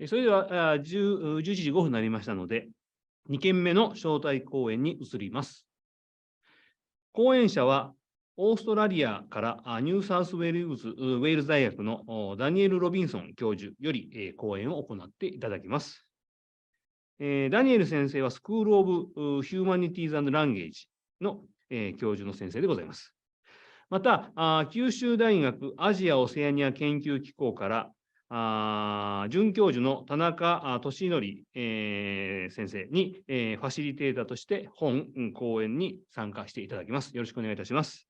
それでは11時5分になりましたので、2件目の招待講演に移ります。講演者は、オーストラリアからニューサウスウェールズ大学のダニエル・ロビンソン教授より講演を行っていただきます。ダニエル先生はスクール・オブ・ヒューマニティーズ・アンド・ランゲージの教授の先生でございます。また、九州大学アジア・オセアニア研究機構から准教授の田中俊則先生にファシリテーターとして本講演に参加していただきます。よろしくお願いいたします。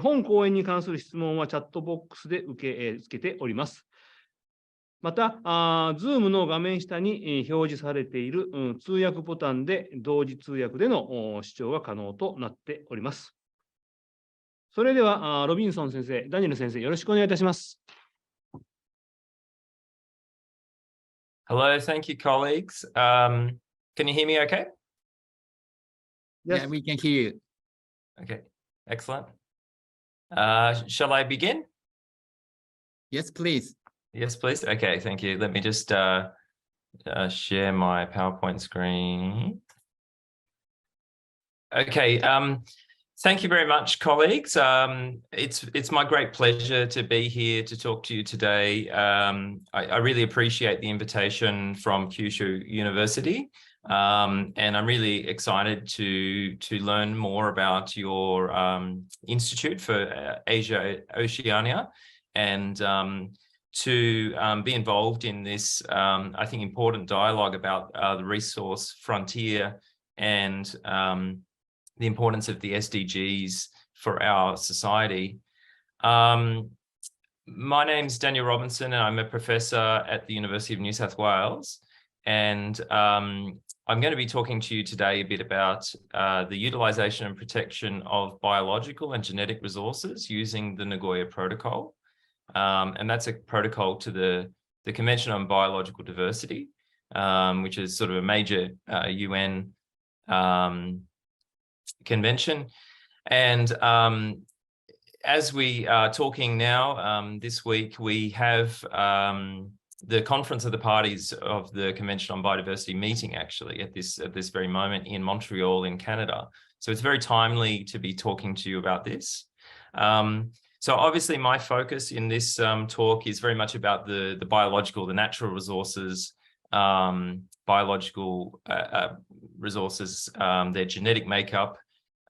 本講演に関する質問はチャットボックスで受け付けております。また、Zoom の画面下に表示されている通訳ボタンで同時通訳での視聴が可能となっております。それでは、ロビンソン先生、ダニエル先生、よろしくお願いいたします。Hello, thank you, colleagues. Can you hear me okay? Yes. Yeah, we can hear you. Okay, excellent. Shall I begin? Yes, please. Yes, please. Okay, thank you. Let me just share my PowerPoint screen. Okay, thank you very much, colleagues. It's my great pleasure to be here to talk to you today. I really appreciate the invitation from Kyushu University, and I'm really excited to learn more about your Institute for Asia Oceania and to be involved in this, I think, important dialogue about the resource frontier and the importance of the SDGs for our society. My name's Daniel Robinson, and I'm a professor at the University of New South Wales. And I'm going to be talking to you today a bit about the utilization and protection of biological and genetic resources using the Nagoya Protocol. And that's a protocol to the Convention on Biological Diversity, which is sort of a major UN convention. And as we are talking now, this week, we have the Conference of the Parties of the Convention on Biodiversity meeting actually at this very moment in Montreal in Canada. So it's very timely to be talking to you about this. So obviously my focus in this talk is very much about the biological, the natural resources, biological resources, their genetic makeup,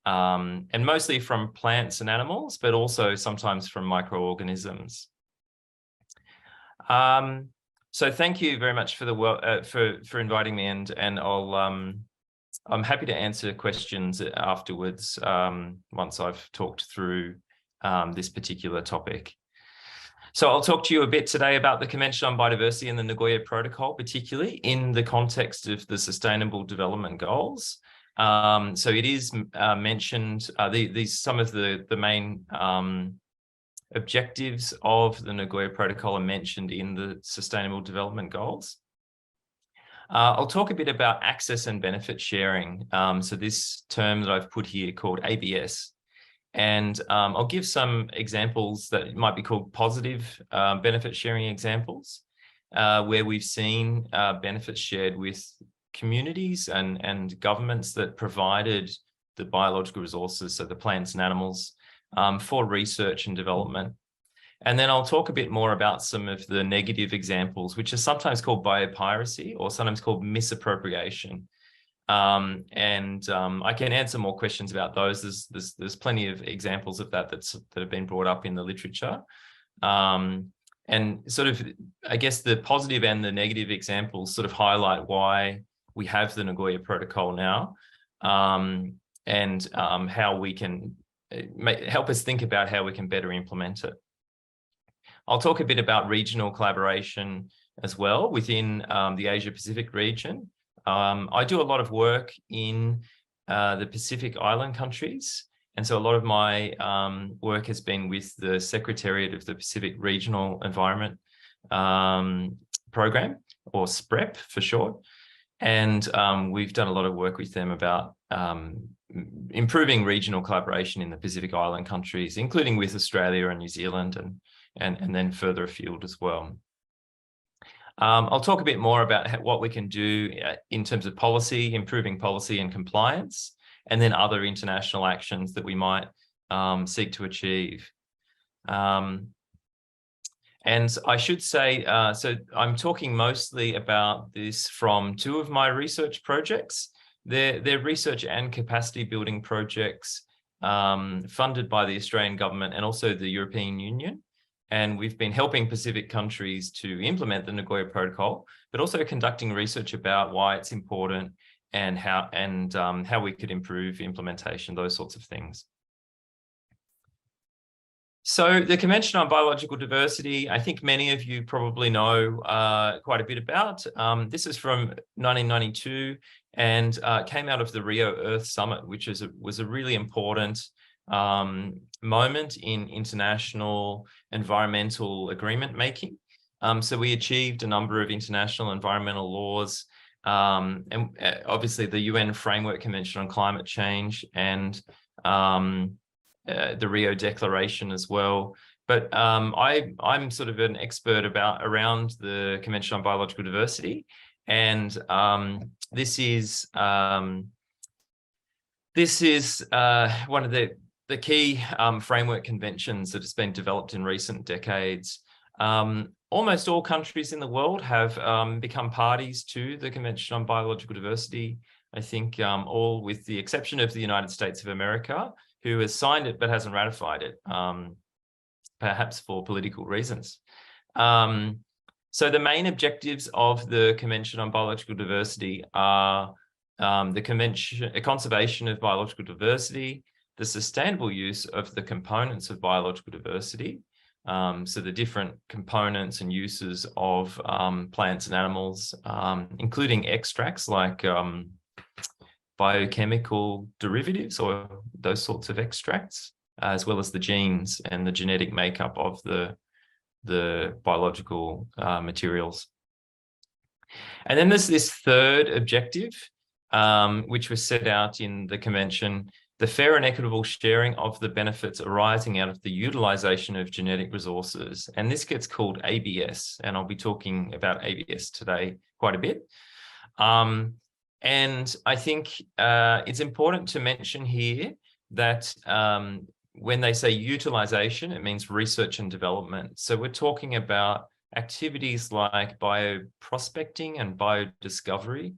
and mostly from plants and animals, but also sometimes from microorganisms. So thank you very much for inviting me, and I'm happy to answer questions afterwards once I've talked through this particular topic. So I'll talk to you a bit today about the Convention on Biodiversity and the Nagoya Protocol, particularly in the context of the Sustainable Development Goals. So it is mentioned, some of the main objectives of the Nagoya Protocol are mentioned in the Sustainable Development Goals. I'll talk a bit about access and benefit sharing. So this term that I've put here called ABS. And I'll give some examples that might be called positive benefit sharing examples, where we've seen benefits shared with communities and governments that provided the biological resources, so the plants and animals, for research and development. And then I'll talk a bit more about some of the negative examples, which are sometimes called biopiracy or sometimes called misappropriation. I can answer more questions about those. There's plenty of examples of that that have been brought up in the literature. And sort of, I guess the positive and the negative examples sort of highlight why we have the Nagoya Protocol now, and how we can help us think about how we can better implement it. I'll talk a bit about regional collaboration as well within the Asia-Pacific region. I do a lot of work in the Pacific Island countries. And so a lot of my work has been with the Secretariat of the Pacific Regional Environment Program, or SPREP for short. And we've done a lot of work with them about improving regional collaboration in the Pacific Island countries, including with Australia and New Zealand and then further afield as well. I'll talk a bit more about what we can do in terms of policy, improving policy and compliance, and then other international actions that we might seek to achieve. And I should say, so I'm talking mostly about this from two of my research projects. They're research and capacity building projects funded by the Australian government and also the European Union. And we've been helping Pacific countries to implement the Nagoya Protocol, but also conducting research about why it's important and how we could improve implementation, those sorts of things. So the Convention on Biological Diversity, I think many of you probably know quite a bit about. This is from 1992 and came out of the Rio Earth Summit, which was a really important moment in international environmental agreement making. So we achieved a number of international environmental laws, and obviously the UN Framework Convention on Climate Change and the Rio Declaration as well. But I'm sort of an expert around the Convention on Biological Diversity, and this is one of the key framework conventions that has been developed in recent decades. Almost all countries in the world have become parties to the Convention on Biological Diversity. I think all with the exception of the United States of America, who has signed it but hasn't ratified it, perhaps for political reasons. So the main objectives of the Convention on Biological Diversity are the conservation of biological diversity, the sustainable use of the components of biological diversity, so the different components and uses of plants and animals, including extracts like biochemical derivatives or those sorts of extracts, as well as the genes and the genetic makeup of the biological materials. And then there's this third objective, which was set out in the convention, the fair and equitable sharing of the benefits arising out of the utilization of genetic resources. And this gets called ABS, and I'll be talking about ABS today quite a bit. And I think it's important to mention here that when they say utilization, it means research and development. So we're talking about activities like bioprospecting and biodiscovery,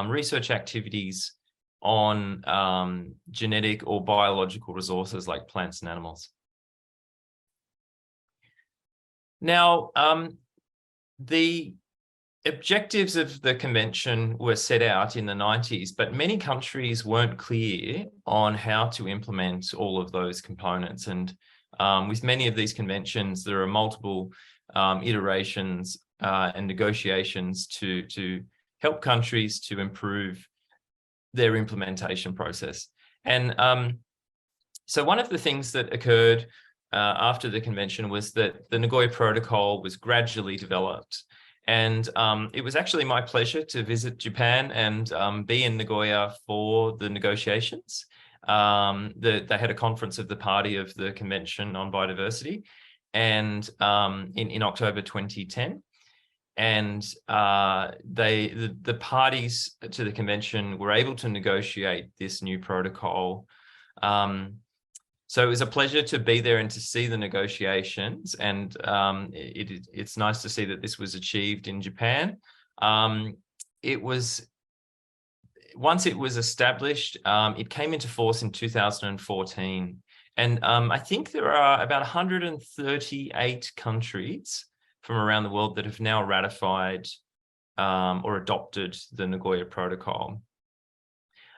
research activities on genetic or biological resources like plants and animals. Now, the objectives of the convention were set out in the 90s, but many countries weren't clear on how to implement all of those components. And with many of these conventions, there are multiple iterations and negotiations to help countries to improve their implementation process. And so one of the things that occurred after the convention was that the Nagoya Protocol was gradually developed. And it was actually my pleasure to visit Japan and be in Nagoya for the negotiations. They had a conference of the party of the Convention on Biodiversity and in October 2010. And the parties to the convention were able to negotiate this new protocol. So it was a pleasure to be there and to see the negotiations. And it's nice to see that this was achieved in Japan. Once it was established, it came into force in 2014. And I think there are about 138 countries from around the world that have now ratified or adopted the Nagoya Protocol.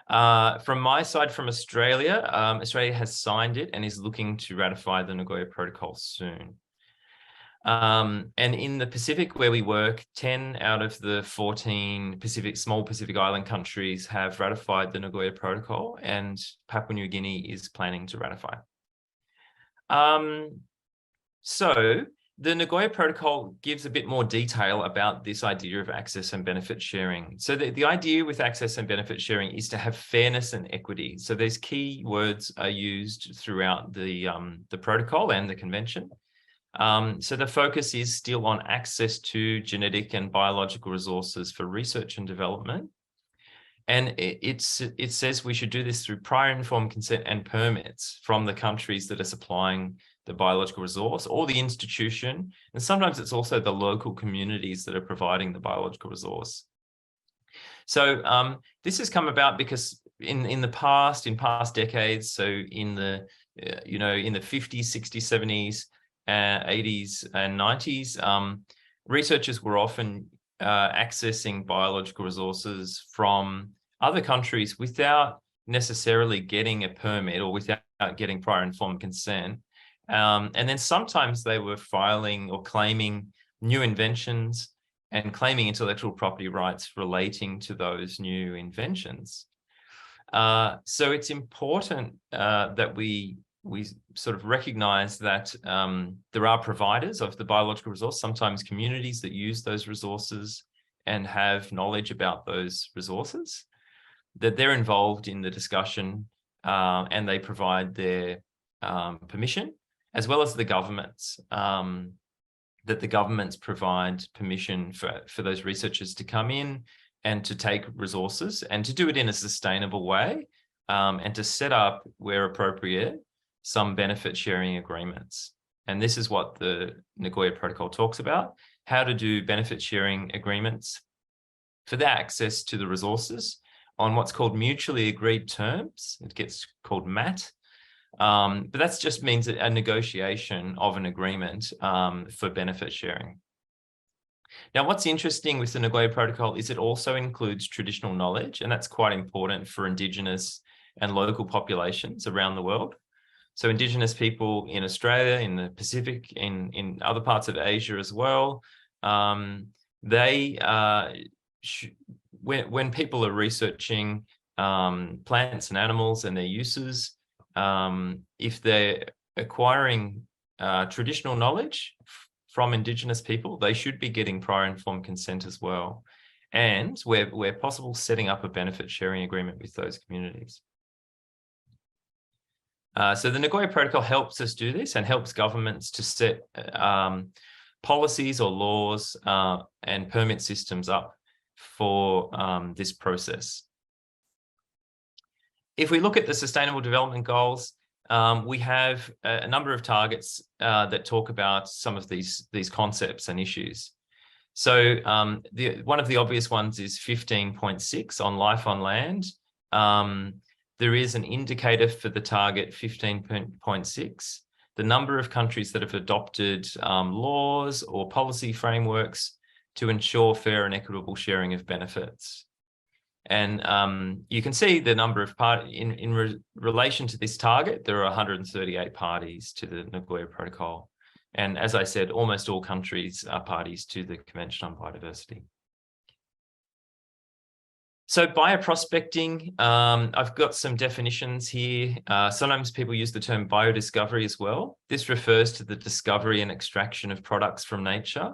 From my side, from Australia, Australia has signed it and is looking to ratify the Nagoya Protocol soon. And in the Pacific where we work, 10 out of the 14 small Pacific Island countries have ratified the Nagoya Protocol, and Papua New Guinea is planning to ratify. So the Nagoya Protocol gives a bit more detail about this idea of access and benefit sharing. So the idea with access and benefit sharing is to have fairness and equity. So these key words are used throughout the protocol and the convention. So the focus is still on access to genetic and biological resources for research and development. And it says we should do this through prior informed consent and permits from the countries that are supplying the biological resource or the institution. And sometimes it's also the local communities that are providing the biological resource. So this has come about because in past decades, so in the in the 50s, 60s, 70s, 80s, and 90s, researchers were often accessing biological resources from other countries without necessarily getting a permit or without getting prior informed consent. And then sometimes they were filing or claiming new inventions and claiming intellectual property rights relating to those new inventions. So it's important that we sort of recognize that there are providers of the biological resource, sometimes communities that use those resources and have knowledge about those resources, that they're involved in the discussion and they provide their permission, as well as the governments, that the governments provide permission for those researchers to come in and to take resources and to do it in a sustainable way, and to set up, where appropriate, some benefit sharing agreements. And this is what the Nagoya Protocol talks about, how to do benefit sharing agreements for the access to the resources on what's called mutually agreed terms. It gets called MAT. But that just means a negotiation of an agreement for benefit sharing. Now, what's interesting with the Nagoya Protocol is it also includes traditional knowledge, and that's quite important for Indigenous and local populations around the world. So Indigenous people in Australia, in the Pacific, in other parts of Asia as well, when people are researching plants and animals and their uses, if they're acquiring traditional knowledge from Indigenous people, they should be getting prior informed consent as well. And where possible, setting up a benefit sharing agreement with those communities. So the Nagoya Protocol helps us do this and helps governments to set policies or laws and permit systems up for this process. If we look at the Sustainable Development Goals, we have a number of targets that talk about some of these concepts and issues. So one of the obvious ones is 15.6 on life on land. There is an indicator for the target 15.6. The number of countries that have adopted laws or policy frameworks to ensure fair and equitable sharing of benefits. And you can see the number of parties in relation to this target. There are 138 parties to the Nagoya Protocol. And as I said, almost all countries are parties to the Convention on Biodiversity. So bioprospecting, I've got some definitions here. Sometimes people use the term biodiscovery as well. This refers to the discovery and extraction of products from nature.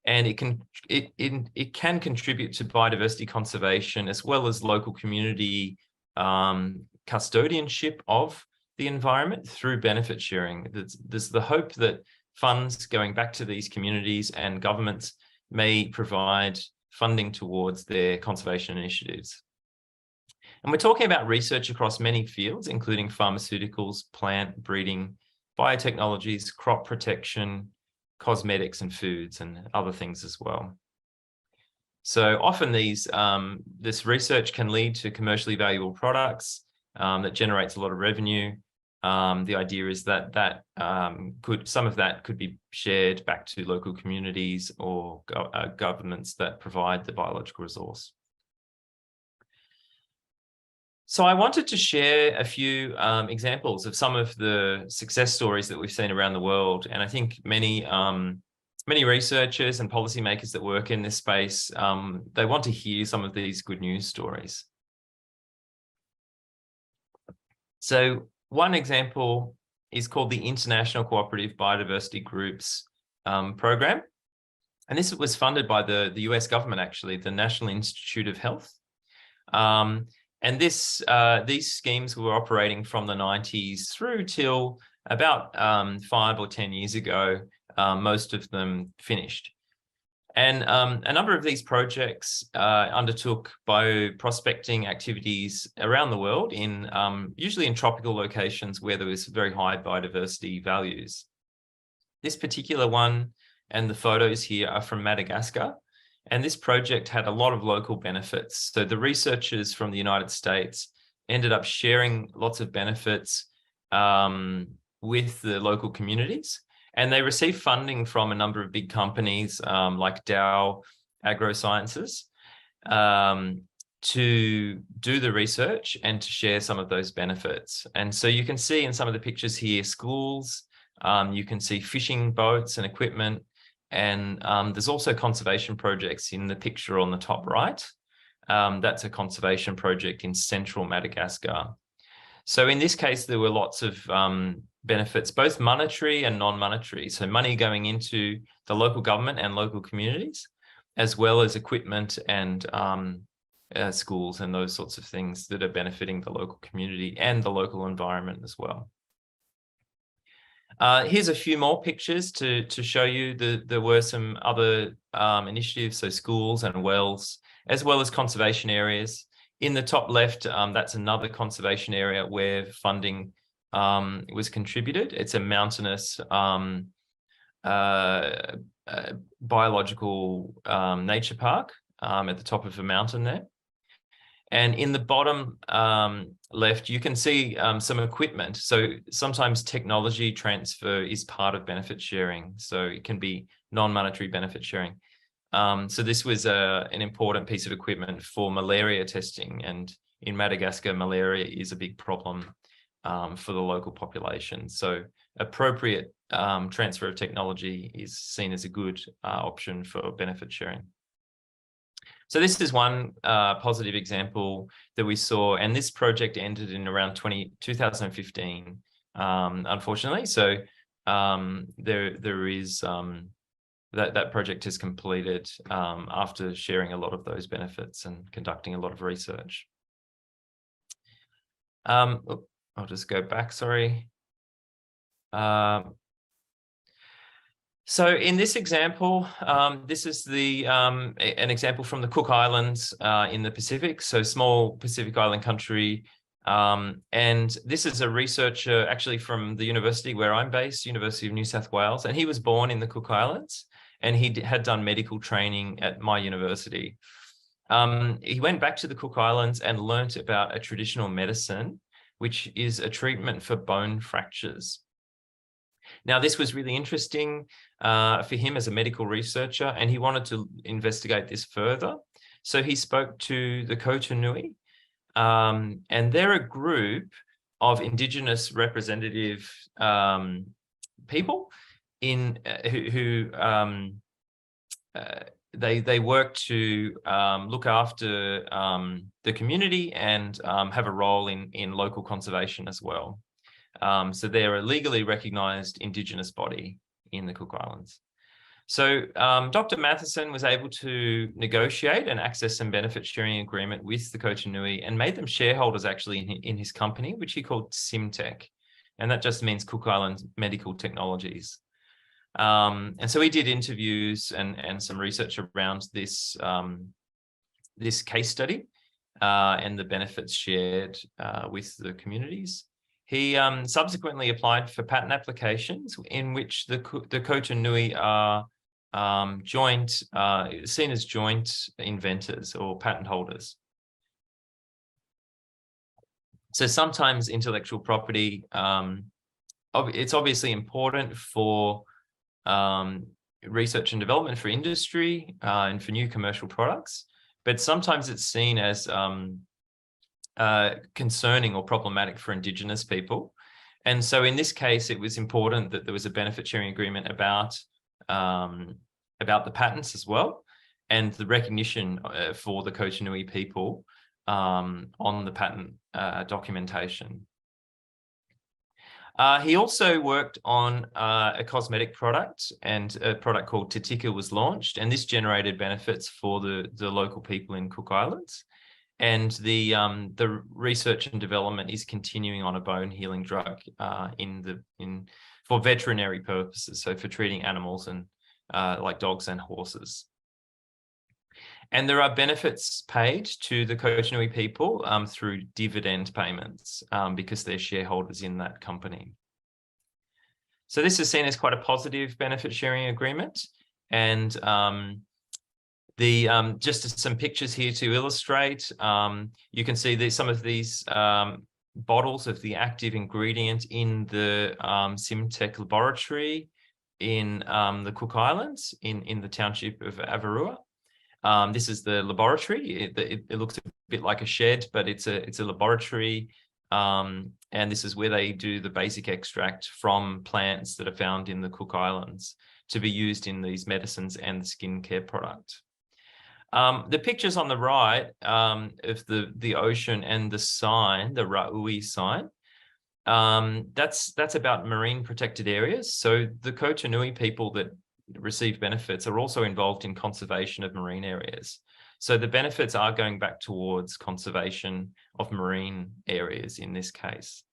And it can contribute to biodiversity conservation as well as local community custodianship of the environment through benefit sharing. There's the hope that funds going back to these communities and governments may provide funding towards their conservation initiatives. And we're talking about research across many fields, including pharmaceuticals, plant breeding, biotechnologies, crop protection, cosmetics and foods, and other things as well. So often this research can lead to commercially valuable products that generates a lot of revenue. The idea is that some of that could be shared back to local communities or governments that provide the biological resource. So I wanted to share a few examples of some of the success stories that we've seen around the world. And I think many researchers and policymakers that work in this space, they want to hear some of these good news stories. So one example is called the International Cooperative Biodiversity Groups program. And this was funded by the US government, actually, the National Institute of Health. And these schemes were operating from the 90s through till about 5 or 10 years ago most of them finished. And a number of these projects undertook bioprospecting activities around the world, in usually in tropical locations where there was very high biodiversity values. This particular one and the photos here are from Madagascar, and this project had a lot of local benefits. So the researchers from the United States ended up sharing lots of benefits with the local communities. And they received funding from a number of big companies like Dow AgroSciences to do the research and to share some of those benefits. And so you can see in some of the pictures here, schools, you can see fishing boats and equipment, and there's also conservation projects in the picture on the top right. That's a conservation project in central Madagascar. So in this case, there were lots of benefits, both monetary and non-monetary. So money going into the local government and local communities, as well as equipment and schools and those sorts of things that are benefiting the local community and the local environment as well. Here's a few more pictures to show you there were some other initiatives, so schools and wells, as well as conservation areas. In the top left, that's another conservation area where funding was contributed. It's a mountainous biological nature park at the top of a mountain there. And in the bottom left, you can see some equipment. So sometimes technology transfer is part of benefit sharing. So it can be non-monetary benefit sharing. So this was an important piece of equipment for malaria testing. And in Madagascar, malaria is a big problem for the local population. So appropriate transfer of technology is seen as a good option for benefit sharing. So this is one positive example that we saw, and this project ended in around 2015, unfortunately. So there is that project is completed after sharing a lot of those benefits and conducting a lot of research. I'll just go back, sorry. So in this example, this is an example from the Cook Islands in the Pacific, so small Pacific Island country. And this is a researcher actually from the university where I'm based, University of New South Wales, and he was born in the Cook Islands, and he had done medical training at my university. He went back to the Cook Islands and learnt about a traditional medicine, which is a treatment for bone fractures. Now, this was really interesting for him as a medical researcher, and he wanted to investigate this further. So he spoke to the Kotunui, and they're a group of Indigenous representative people who they work to look after the community and have a role in local conservation as well. So they're a legally recognized Indigenous body in the Cook Islands. So Dr. Matheson was able to negotiate an access and benefit sharing agreement with the Kotunui and made them shareholders actually in his company, which he called Simtech. And that just means Cook Islands Medical Technologies. And so he did interviews and some research around this, this case study and the benefits shared with the communities. He subsequently applied for patent applications in which the Kotunui are seen as joint inventors or patent holders. So sometimes intellectual property, it's obviously important for research and development for industry and for new commercial products, but sometimes it's seen as concerning or problematic for Indigenous people. And so in this case, it was important that there was a benefit sharing agreement about the patents as well, and the recognition for the Kotunui people on the patent documentation. He also worked on a cosmetic product, and a product called Titika was launched, and this generated benefits for the local people in Cook Islands. And the for veterinary purposes, so for treating animals and like dogs and horses. And there are benefits paid to the Kotonui people through dividend payments because they're shareholders in that company. So this is seen as quite a positive benefit sharing agreement. And just some pictures here to illustrate. You can see some of these bottles of the active ingredient in the Simtech laboratory in the Cook Islands in the township of Avarua. This is the laboratory. It looks a bit like a shed, but it's a laboratory. And this is where they do the basic extract from plants that are found in the Cook Islands to be used in these medicines and the skincare product. The pictures on the right of the ocean and the sign, the Ra'ui sign, that's about marine protected areas. So the Kotonui people that receive benefits are also involved in conservation of marine areas. So the benefits are going back towards conservation of marine areas in this case.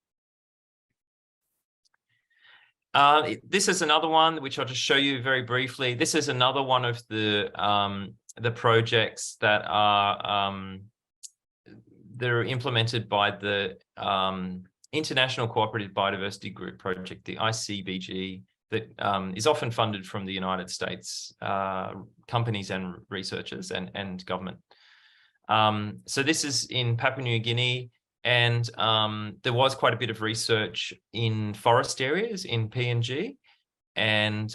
This is another one which I'll just show you very briefly. This is another one of the projects that are implemented by the International Cooperative Biodiversity Group project, the ICBG, that is often funded from the United States companies and researchers and government. So this is in Papua New Guinea, and there was quite a bit of research in forest areas in PNG, and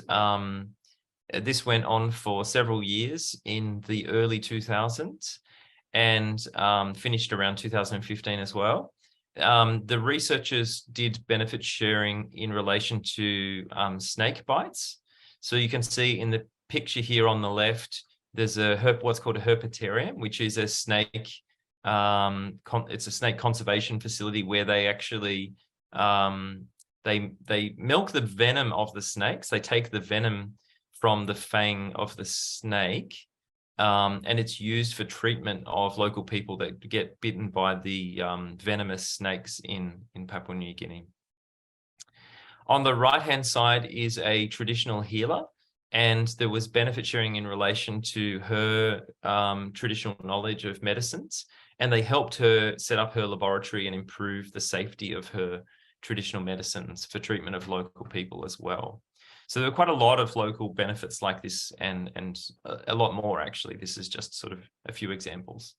this went on for several years in the early 2000s and finished around 2015 as well. The researchers did benefit sharing in relation to snake bites. So you can see in the picture here on the left, there's what's called a herpetarium, which is a snake. It's a snake conservation facility where they actually they milk the venom of the snakes. They take the venom from the fang of the snake. And it's used for treatment of local people that get bitten by the venomous snakes in Papua New Guinea. On the right-hand side is a traditional healer, and there was benefit sharing in relation to her traditional knowledge of medicines, and they helped her set up her laboratory and improve the safety of her traditional medicines for treatment of local people as well. So there are quite a lot of local benefits like this, and a lot more actually. This is just sort of a few examples.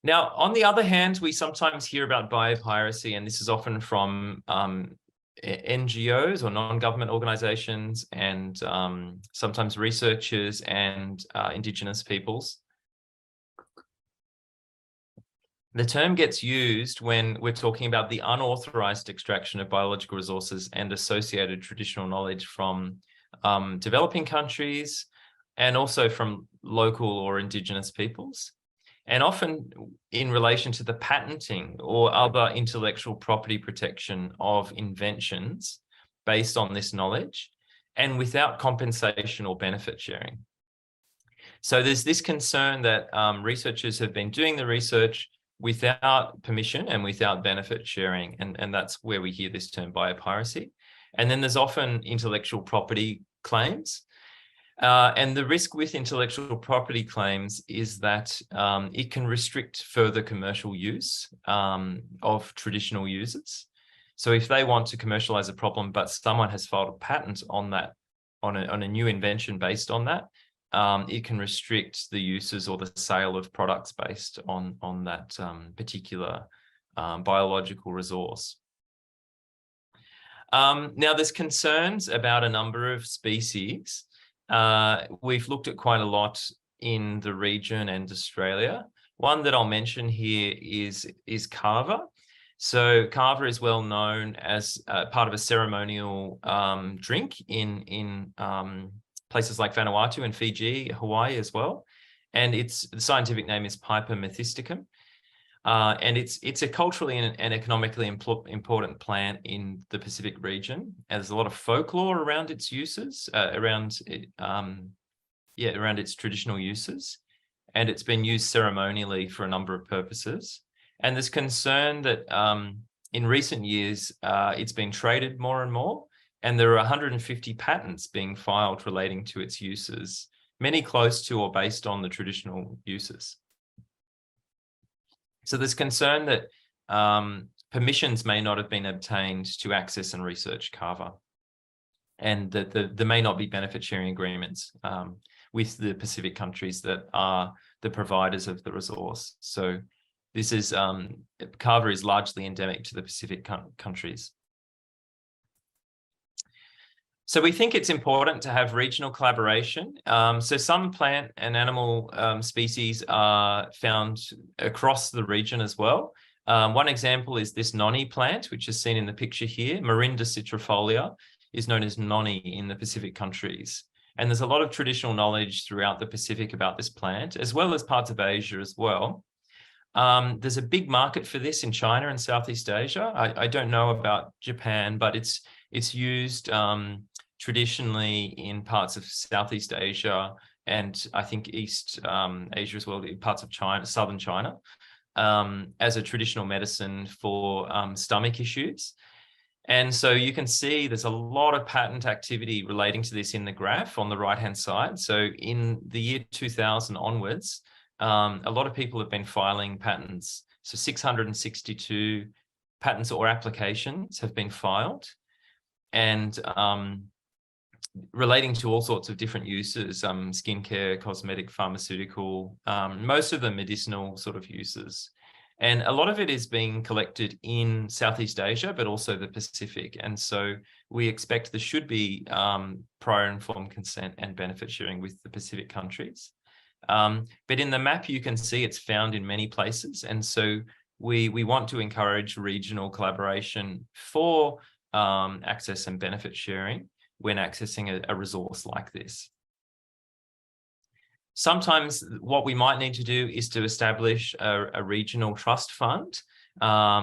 Now, on the other hand, we sometimes hear about biopiracy, and this is often from NGOs or non-government organizations, and sometimes researchers and Indigenous peoples. The term gets used when we're talking about the unauthorized extraction of biological resources and associated traditional knowledge from developing countries and also from local or Indigenous peoples, and often in relation to the patenting or other intellectual property protection of inventions based on this knowledge and without compensation or benefit sharing. So there's this concern that researchers have been doing the research without permission and without benefit sharing. And that's where we hear this term biopiracy. And then there's often intellectual property claims. And the risk with intellectual property claims is that it can restrict further commercial use of traditional users. So if they want to commercialize a problem, but someone has filed a patent on that, on a new invention based on that, it can restrict the uses or the sale of products based on that particular biological resource. Now, there's concerns about a number of species. We've looked at quite a lot in the region and Australia. One that I'll mention here is kava. So kava is well known as part of a ceremonial drink in places like Vanuatu and Fiji, Hawaii as well. And the scientific name is Piper methysticum. And it's a culturally and economically important plant in the Pacific region. And there's a lot of folklore around its uses, around its traditional uses. And it's been used ceremonially for a number of purposes. And there's concern that in recent years, it's been traded more and more, and there are 150 patents being filed relating to its uses, many close to or based on the traditional uses. So there's concern that permissions may not have been obtained to access and research Kava, and that there may not be benefit sharing agreements with the Pacific countries that are the providers of the resource. So this is, Kava is largely endemic to the Pacific countries. So we think it's important to have regional collaboration. So some plant and animal species are found across the region as well. One example is this noni plant, which is seen in the picture here. Marinda citrifolia is known as noni in the Pacific countries. And there's a lot of traditional knowledge throughout the Pacific about this plant, as well as parts of Asia as well. There's a big market for this in China and Southeast Asia. I don't know about Japan, but it's used traditionally in parts of Southeast Asia and I think East Asia as well, parts of China, southern China, as a traditional medicine for stomach issues. And so you can see there's a lot of patent activity relating to this in the graph on the right-hand side. So in the year 2000 onwards, a lot of people have been filing patents. So 662 patents or applications have been filed, and relating to all sorts of different uses, skincare, cosmetic, pharmaceutical, most of them medicinal sort of uses. And a lot of it is being collected in Southeast Asia, but also the Pacific. And so we expect there should be prior informed consent and benefit sharing with the Pacific countries. But in the map, you can see it's found in many places. And so we want to encourage regional collaboration for access and benefit sharing when accessing a resource like this. Sometimes what we might need to do is to establish a regional trust fund,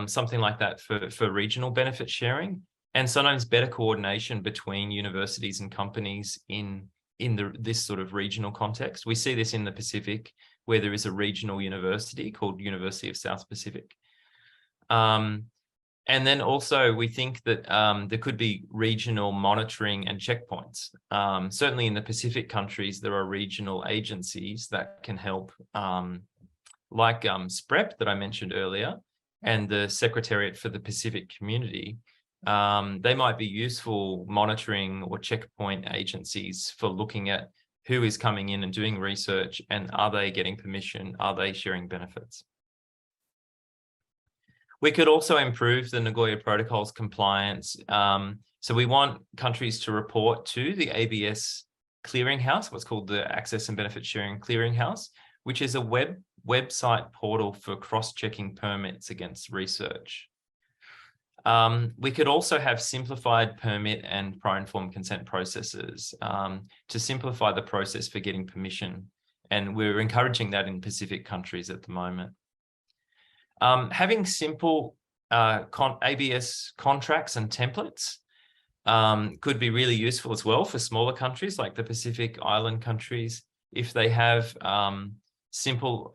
something like that for regional benefit sharing, and sometimes better coordination between universities and companies in this sort of regional context. We see this in the Pacific, where there is a regional university called University of South Pacific. And then also we think that there could be regional monitoring and checkpoints. Certainly in the Pacific countries, there are regional agencies that can help, like SPREP that I mentioned earlier, and the Secretariat for the Pacific Community. They might be useful monitoring or checkpoint agencies for looking at who is coming in and doing research, and are they getting permission? Are they sharing benefits? We could also improve the Nagoya Protocol's compliance. So we want countries to report to the ABS clearinghouse, what's called the Access and Benefit Sharing Clearinghouse, which is a website portal for cross-checking permits against research. We could also have simplified permit and prior informed consent processes to simplify the process for getting permission. And we're encouraging that in Pacific countries at the moment. Having simple ABS contracts and templates could be really useful as well for smaller countries like the Pacific Island countries. If they have simple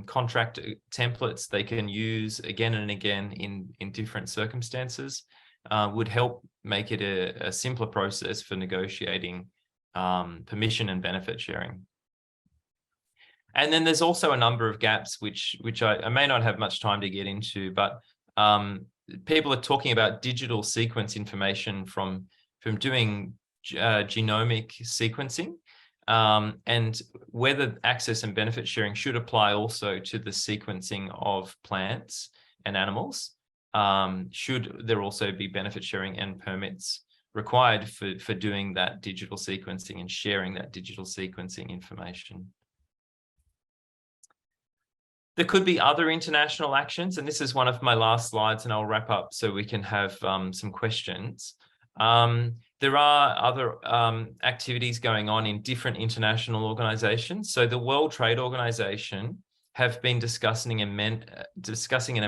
contract templates they can use again and again in different circumstances, would help make it a simpler process for negotiating permission and benefit sharing. And then there's also a number of gaps which I may not have much time to get into, but people are talking about digital sequence information from doing genomic sequencing, and whether access and benefit sharing should apply also to the sequencing of plants and animals. Should there also be benefit sharing and permits required for doing that digital sequencing and sharing that digital sequencing information? There could be other international actions, and this is one of my last slides, and I'll wrap up so we can have some questions. There are other activities going on in different international organizations. So the World Trade Organization have been discussing an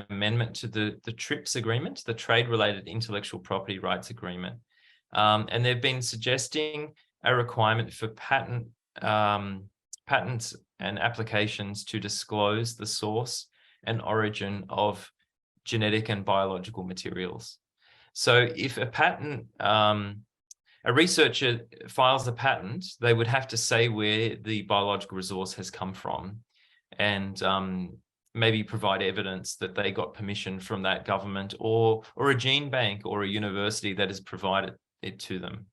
amendment to the TRIPS agreement, the Trade-Related Intellectual Property Rights Agreement. And they've been suggesting a requirement for patents and applications to disclose the source and origin of genetic and biological materials. So if a patent, a researcher files a patent, they would have to say where the biological resource has come from, and maybe provide evidence that they got permission from that government or a gene bank or a university that has provided it to them.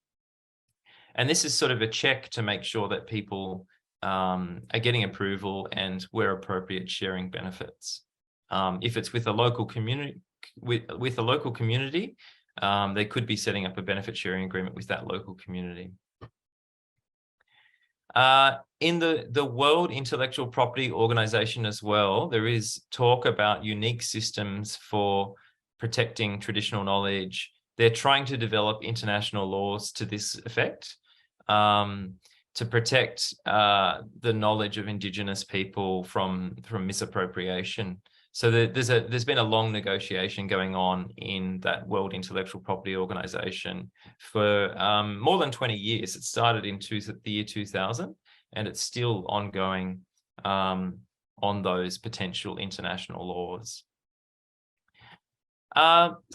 And this is sort of a check to make sure that people are getting approval and where appropriate sharing benefits. If it's with a local community, with a local community, they could be setting up a benefit sharing agreement with that local community. In the World Intellectual Property Organization as well, there is talk about unique systems for protecting traditional knowledge. They're trying to develop international laws to this effect, to protect the knowledge of Indigenous people from misappropriation. So there's been a long negotiation going on in that World Intellectual Property Organization for more than 20 years. It started in the year 2000, and it's still ongoing on those potential international laws.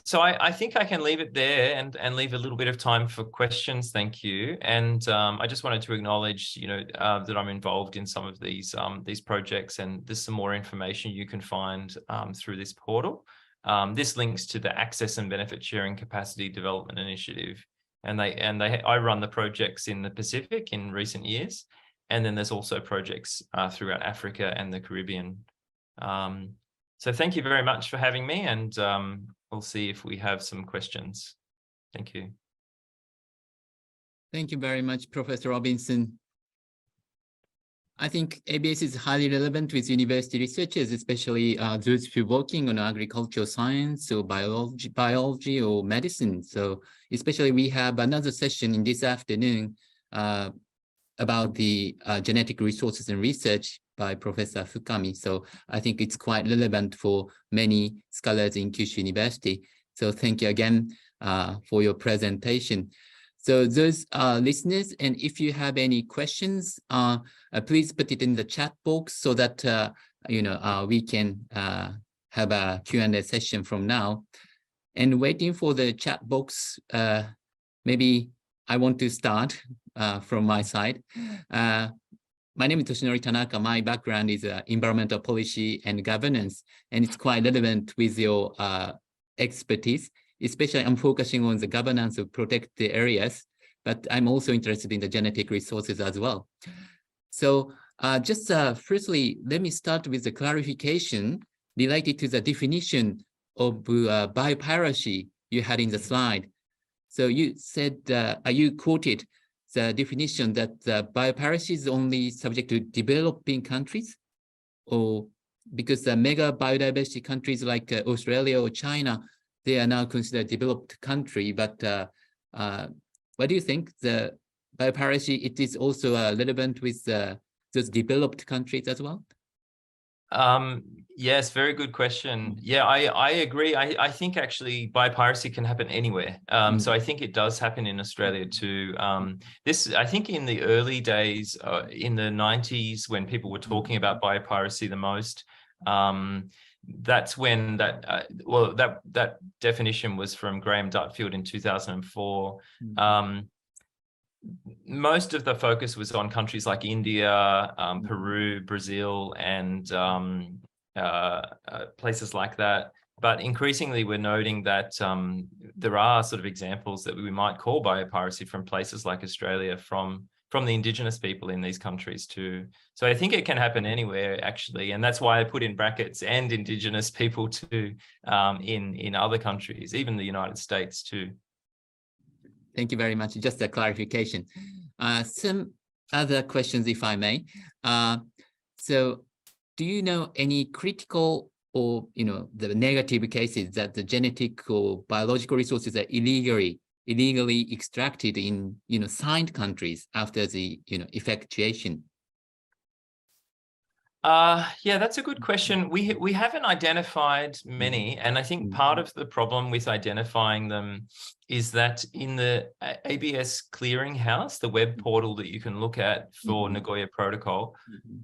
So I think I can leave it there and leave a little bit of time for questions. Thank you. And I just wanted to acknowledge, that I'm involved in some of these projects, and there's some more information you can find through this portal. This links to the Access and Benefit Sharing Capacity Development Initiative, and I run the projects in the Pacific in recent years, and then there's also projects throughout Africa and the Caribbean. So thank you very much for having me, and we'll see if we have some questions. Thank you. Thank you very much, Professor Robinson. I think ABS is highly relevant with university researchers, especially those who are working on agricultural science or biology or medicine. So especially we have another session in this afternoon about the genetic resources and research by Professor Fukami. So I think it's quite relevant for many scholars in Kyushu University. So thank you again for your presentation. So those listeners, and if you have any questions, please put it in the chat box so that we can have a Q&A session from now. And waiting for the chat box, maybe I want to start from my side. My name is Toshinori Tanaka. My background is environmental policy and governance, and it's quite relevant with your expertise. Especially, I'm focusing on the governance of protected areas, but I'm also interested in the genetic resources as well. So just firstly, let me start with the clarification related to the definition of biopiracy you had in the slide. So you said, you quoted the definition that biopiracy is only subject to developing countries, or because the mega biodiversity countries like Australia or China, they are now considered developed country. But what do you think? The biopiracy, it is also relevant with those developed countries as well? Yes, very good question. Yeah, I agree. I think actually biopiracy can happen anywhere. So I think it does happen in Australia too. I think in the early days, in the 90s, when people were talking about biopiracy the most, that's when that definition was from Graham Dutfield in 2004. Most of the focus was on countries like India, Peru, Brazil, and places like that. But increasingly, we're noting that there are sort of examples that we might call biopiracy from places like Australia, from the Indigenous people in these countries too. So I think it can happen anywhere, actually. And that's why I put in brackets "and Indigenous people" too, in other countries, even the United States too. Thank you very much. Just a clarification. Some other questions, if I may. So do you know any critical or, the negative cases that the genetic or biological resources are illegally extracted in, signed countries after the, effectuation? Yeah, that's a good question. We haven't identified many, and I think part of the problem with identifying them is that in the ABS clearinghouse, the web portal that you can look at for Nagoya Protocol,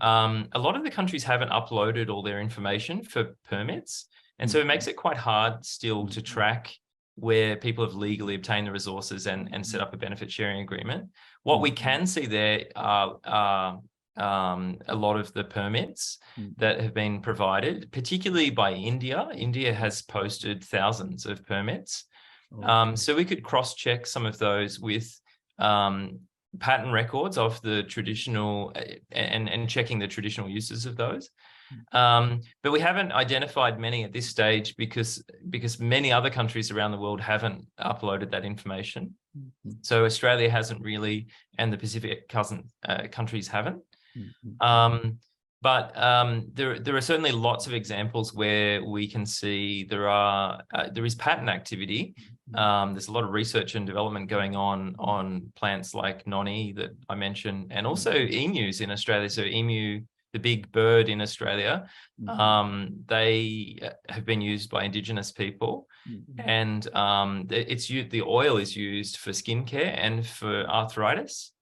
a lot of the countries haven't uploaded all their information for permits, and so it makes it quite hard still to track where people have legally obtained the resources and set up a benefit sharing agreement. What we can see there are a lot of the permits that have been provided, particularly by India. India has posted thousands of permits. So we could cross-check some of those with patent records of the traditional and checking the traditional uses of those. But we haven't identified many at this stage because many other countries around the world haven't uploaded that information. So Australia hasn't really, and the Pacific countries haven't. But there are certainly lots of examples where we can see there is patent activity. There's a lot of research and development going on plants like noni that I mentioned, and also emus in Australia. So emu, the big bird in Australia, they have been used by Indigenous people, and the oil is used for skincare and for arthritis.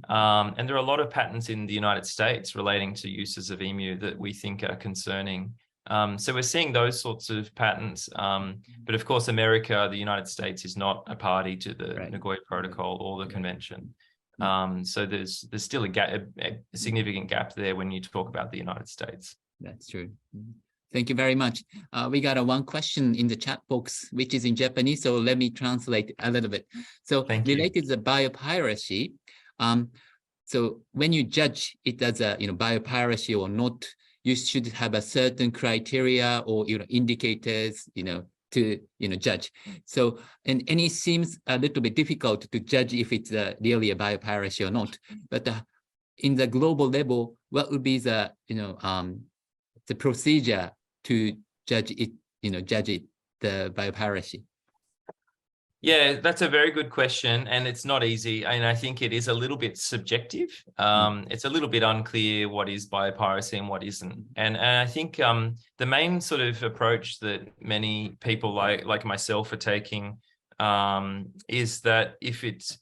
And there are a lot of patents in the United States relating to uses of emu that we think are concerning. So we're seeing those sorts of patents. But of course, America, the United States, is not a party to the Nagoya Protocol or the convention. So there's still a significant gap there when you talk about the United States. That's true. Thank you very much. We got one question in the chat box, which is in Japanese. So let me translate a little bit. So related to the biopiracy. So when you judge it as a biopiracy or not, you should have a certain criteria or indicators to judge. So and it seems a little bit difficult to judge if it's really a biopiracy or not. But in the global level, what would be the the procedure to judge it? The biopiracy. Yeah, that's a very good question, and it's not easy. And I think it is a little bit subjective. It's a little bit unclear what is biopiracy and what isn't. And I think the main sort of approach that many people like myself are taking is that if it's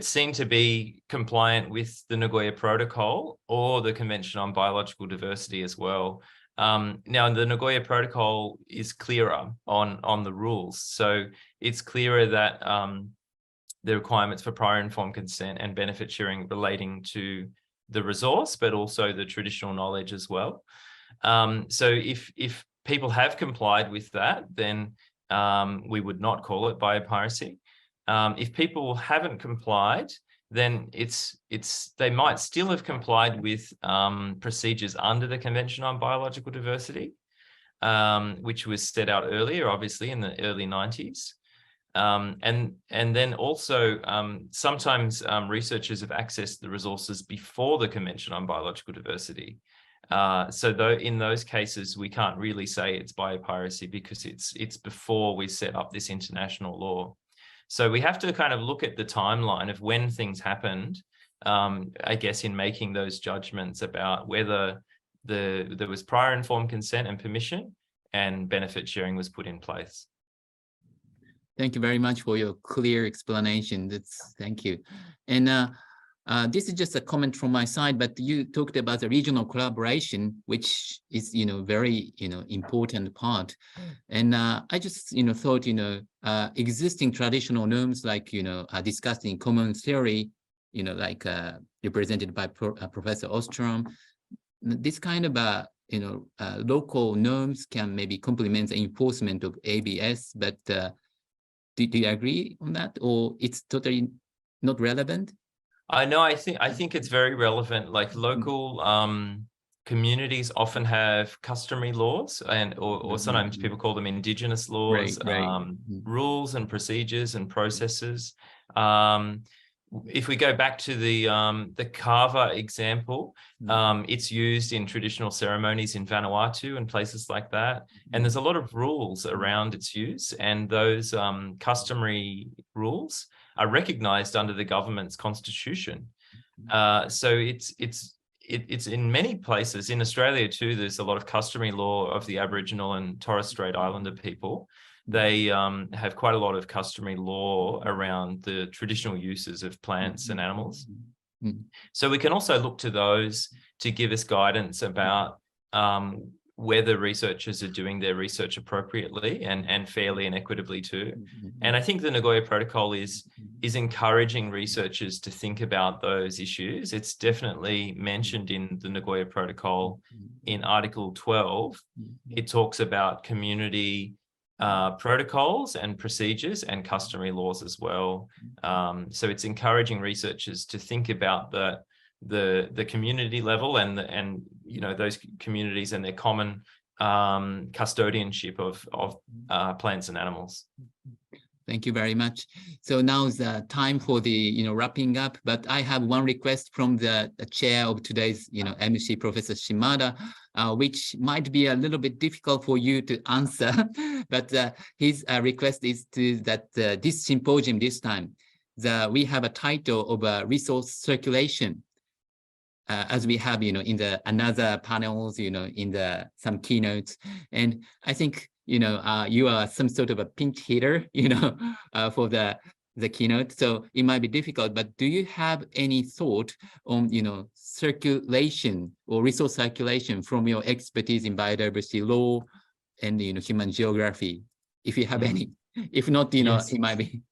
seen to be compliant with the Nagoya Protocol or the Convention on Biological Diversity as well. Now, the Nagoya Protocol is clearer on the rules. So it's clearer that the requirements for prior informed consent and benefit sharing relating to the resource, but also the traditional knowledge as well. So if people have complied with that, then we would not call it biopiracy. If people haven't complied, then they might still have complied with procedures under the Convention on Biological Diversity, which was set out earlier, obviously in the early 90s. And then also sometimes researchers have accessed the resources before the Convention on Biological Diversity. So in those cases, we can't really say it's biopiracy because it's before we set up this international law. So we have to kind of look at the timeline of when things happened, I guess, in making those judgments about whether there was prior informed consent and permission and benefit sharing was put in place. Thank you very much for your clear explanation. Thank you. And this is just a comment from my side, but you talked about the regional collaboration, which is, very, important part. And I just, thought, existing traditional norms like, discussed in common theory, like represented by Professor Ostrom, this kind of, local norms can maybe complement the enforcement of ABS, but do you agree on that, or it's totally not relevant? I think it's very relevant. Like local communities often have customary laws, or sometimes people call them indigenous laws, rules and procedures and processes. If we go back to the kava example, it's used in traditional ceremonies in Vanuatu and places like that. And there's a lot of rules around its use, and those customary rules are recognized under the government's constitution. So it's in many places. In Australia too, there's a lot of customary law of the Aboriginal and Torres Strait Islander people. They have quite a lot of customary law around the traditional uses of plants and animals. So we can also look to those to give us guidance about whether researchers are doing their research appropriately and fairly and equitably too. And I think the Nagoya Protocol is encouraging researchers to think about those issues. It's definitely mentioned in the Nagoya Protocol in Article 12. It talks about community protocols and procedures and customary laws as well. So it's encouraging researchers to think about the community level and you know, those communities and their common custodianship of plants and animals. Thank you very much. So now is the time for the wrapping up, but I have one request from the chair of today's MC, Professor Shimada, which might be a little bit difficult for you to answer, but his request is that this symposium this time, we have a title of resource circulation. As we have, in the another panels, in the some keynotes, and I think you are some sort of a pinch hitter, for the keynote. So it might be difficult. But do you have any thought on, circulation or resource circulation from your expertise in biodiversity law and human geography? If you have any, if not, Yes. it might be.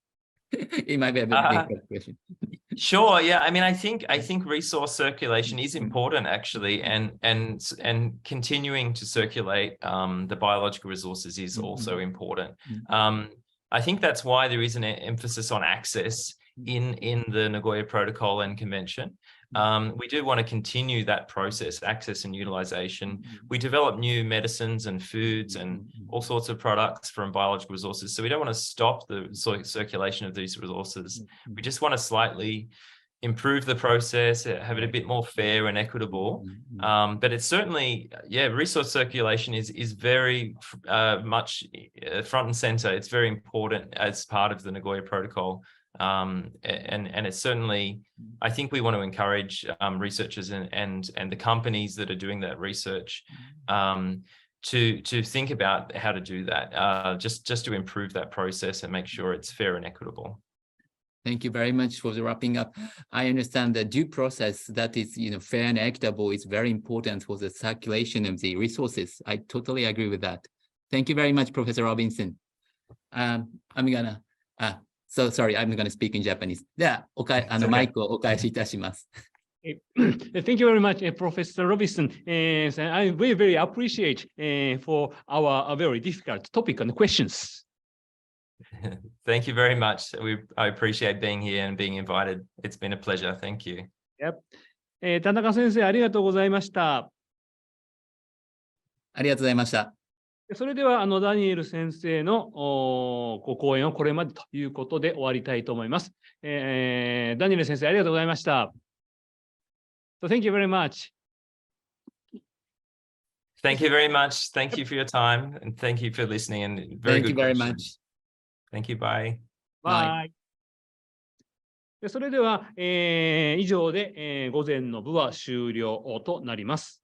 It might be a bit difficult question. Sure. Yeah. I mean, I think resource circulation is important actually, and continuing to circulate the biological resources is also important. I think that's why there is an emphasis on access in the Nagoya Protocol and Convention. We do want to continue that process, access and utilization. We develop new medicines and foods and all sorts of products from biological resources. So we don't want to stop the circulation of these resources. We just want to slightly improve the process, have it a bit more fair and equitable. But it's certainly, resource circulation is very much front and center. It's very important as part of the Nagoya Protocol. And it's certainly, I think we want to encourage researchers and the companies that are doing that research to think about how to do that, just to improve that process and make sure it's fair and equitable. Thank you very much for the wrapping up. I understand the due process that is, fair and equitable is very important for the circulation of the resources. I totally agree with that. Thank you very much, Professor Robinson. I'm gonna speak in Japanese. では、マイクをお返しいたします。Thank you very much, Professor Robinson. I very, very appreciate for our very difficult topic and questions. Thank you very much. I appreciate being here and being invited. It's been a pleasure. Thank you. Yep. 田中先生、ありがとうございました。ありがとうございました。それではダニエル先生のご講演をこれまでということで終わりたいと思います。ダニエル先生、ありがとうございました。So thank you very much. Thank you very much. Thank you for your time and thank you for listening and very good questions. Thank you very much. Thank you. Bye. Bye. それでは、以上で、午前の部は終了となります。